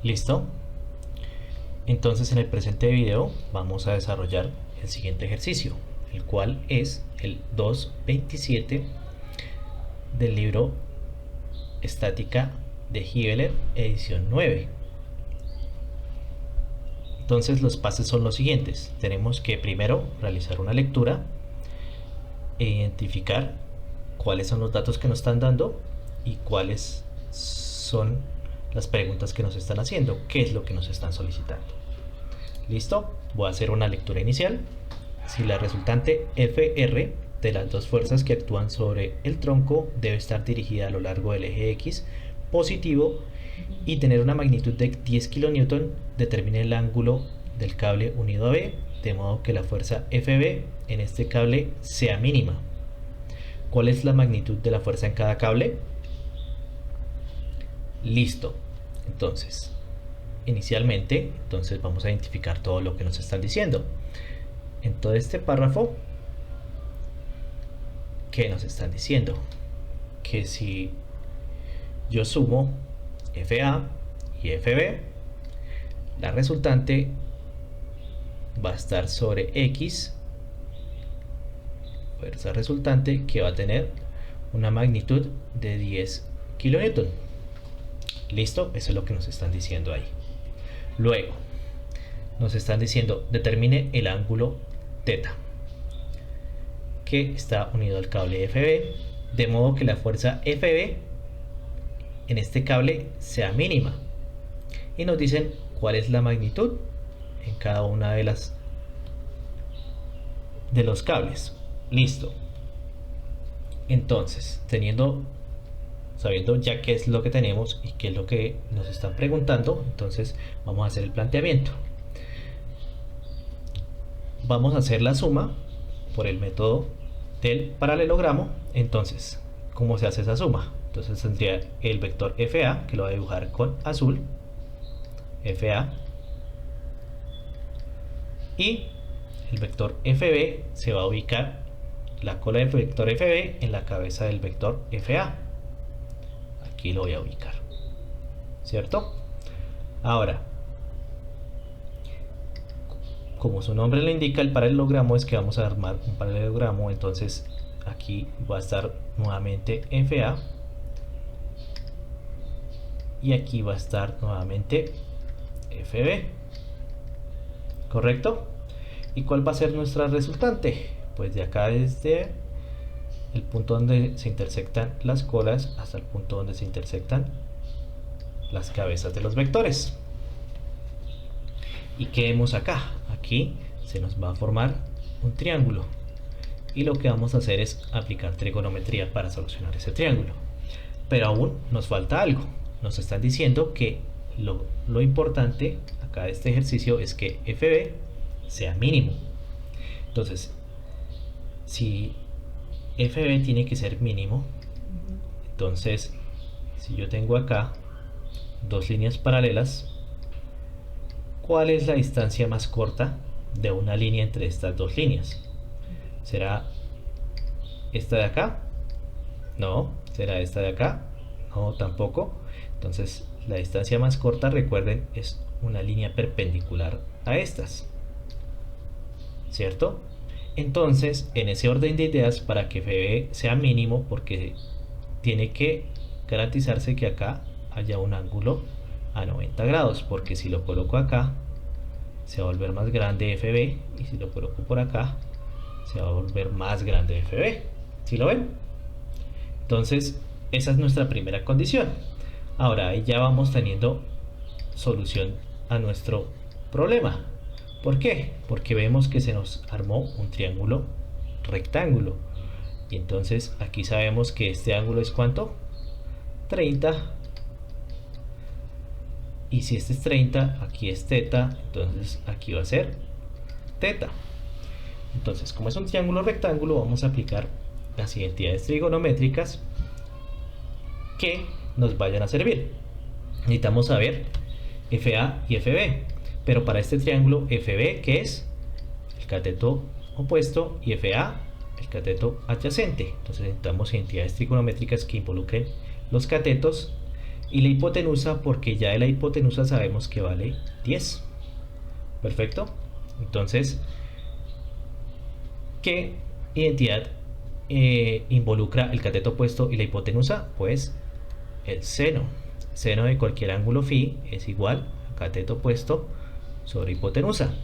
¿Listo? Entonces en el presente video vamos a desarrollar el siguiente ejercicio, el cual es el 2.27 del libro Estática de Hibbeler, edición 9. Entonces los pasos son los siguientes. Tenemos que primero realizar una lectura e identificar cuáles son los datos que nos están dando y cuáles son las preguntas que nos están haciendo, qué es lo que nos están solicitando. ¿Listo? Voy a hacer una lectura inicial. Si la resultante FR de las dos fuerzas que actúan sobre el tronco debe estar dirigida a lo largo del eje X positivo y tener una magnitud de 10 kN, determine el ángulo del cable unido a B, de modo que la fuerza FB en este cable sea mínima. ¿Cuál es la magnitud de la fuerza en cada cable? Listo. Entonces, inicialmente, vamos a identificar todo lo que nos están diciendo. En todo este párrafo, ¿qué nos están diciendo? Que si yo sumo FA y FB, la resultante va a estar sobre X, fuerza resultante, que va a tener una magnitud de 10 kN. ¿Listo? Eso es lo que nos están diciendo ahí. Luego, nos están diciendo, determine el ángulo θ, que está unido al cable FB, de modo que la fuerza FB en este cable sea mínima. Y nos dicen cuál es la magnitud en cada una de los cables. Listo. Entonces, sabiendo ya qué es lo que tenemos y qué es lo que nos están preguntando, entonces vamos a hacer el planteamiento. Vamos a hacer la suma por el método del paralelogramo. Entonces, ¿cómo se hace esa suma? Entonces tendría el vector FA, que lo voy a dibujar con azul, FA, y el vector FB se va a ubicar la cola del vector FB en la cabeza del vector FA. Aquí lo voy a ubicar, ¿cierto? Ahora, como su nombre le indica, el paralelogramo es que vamos a armar un paralelogramo. Entonces aquí va a estar nuevamente FA y aquí va a estar nuevamente FB, ¿correcto? ¿Y cuál va a ser nuestra resultante? Pues de acá, desde el punto donde se intersectan las colas hasta el punto donde se intersectan las cabezas de los vectores. ¿Y qué vemos acá? Aquí se nos va a formar un triángulo y lo que vamos a hacer es aplicar trigonometría para solucionar ese triángulo. Pero aún nos falta algo. Nos están diciendo que lo importante acá de este ejercicio es que FB sea mínimo. Entonces, si FB tiene que ser mínimo, entonces si yo tengo acá dos líneas paralelas, ¿cuál es la distancia más corta de una línea entre estas dos líneas? ¿Será esta de acá? No. ¿Será esta de acá? No, tampoco. Entonces la distancia más corta, recuerden, es una línea perpendicular a estas, ¿cierto? Entonces, en ese orden de ideas, para que FB sea mínimo, porque tiene que garantizarse que acá haya un ángulo a 90 grados, porque si lo coloco acá se va a volver más grande FB, y si lo coloco por acá se va a volver más grande FB. ¿Sí lo ven? Entonces esa es nuestra primera condición. Ahora ahí ya vamos teniendo solución a nuestro problema. ¿Por qué? Porque vemos que se nos armó un triángulo rectángulo, y entonces aquí sabemos que este ángulo es ¿cuánto? 30. Y si este es 30, aquí es θ, entonces aquí va a ser θ. Entonces, como es un triángulo rectángulo, vamos a aplicar las identidades trigonométricas que nos vayan a servir. Necesitamos saber FA y FB, pero para este triángulo FB, que es el cateto opuesto, y FA, el cateto adyacente. Entonces necesitamos identidades trigonométricas que involucren los catetos Y la hipotenusa, porque ya de la hipotenusa sabemos que vale 10. Perfecto. Entonces, ¿qué identidad involucra el cateto opuesto y la hipotenusa? Pues el seno. Seno de cualquier ángulo φ es igual a cateto opuesto sobre hipotenusa.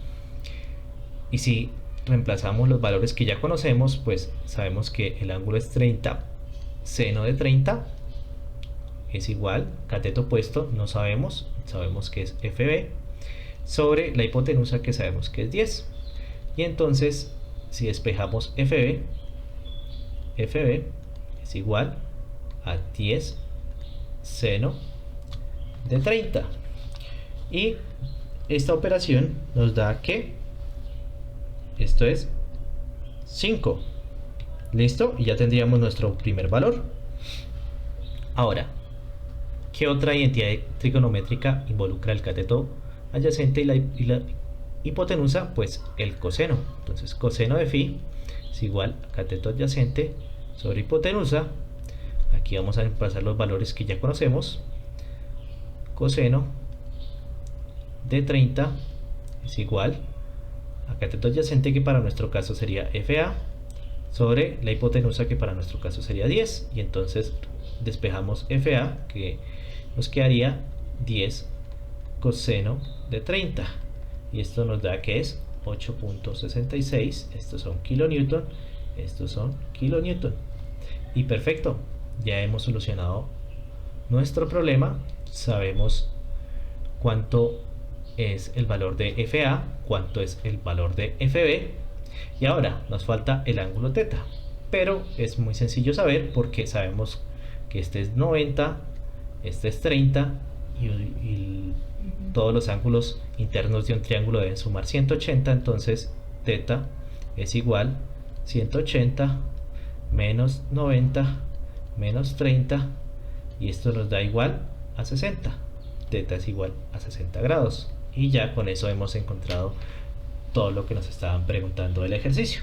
Y si reemplazamos los valores que ya conocemos, pues sabemos que el ángulo es 30. Seno de 30 es igual, cateto opuesto no sabemos que es FB, sobre la hipotenusa que sabemos que es 10. Y entonces, si despejamos FB es igual a 10 seno de 30. Y esta operación nos da que esto es 5. Listo, y ya tendríamos nuestro primer valor. Ahora, ¿qué otra identidad trigonométrica involucra el cateto adyacente y la hipotenusa? Pues el coseno. Entonces, coseno de φ es igual a cateto adyacente sobre hipotenusa. Aquí vamos a pasar los valores que ya conocemos. Coseno de 30 es igual a cateto adyacente, que para nuestro caso sería FA, sobre la hipotenusa, que para nuestro caso sería 10. Y entonces despejamos FA, que nos quedaría 10 coseno de 30. Y esto nos da que es 8.66. Estos son kilonewton, estos son kilonewton. Y perfecto, ya hemos solucionado nuestro problema. Sabemos cuánto es el valor de FA, cuánto es el valor de FB. Y ahora nos falta el ángulo θ, pero es muy sencillo saber, porque sabemos que este es 90, este es 30 y todos los ángulos internos de un triángulo deben sumar 180. Entonces θ es igual 180 menos 90 menos 30, y esto nos da igual a 60. θ es igual a 60 grados. Y ya con eso hemos encontrado todo lo que nos estaban preguntando del ejercicio.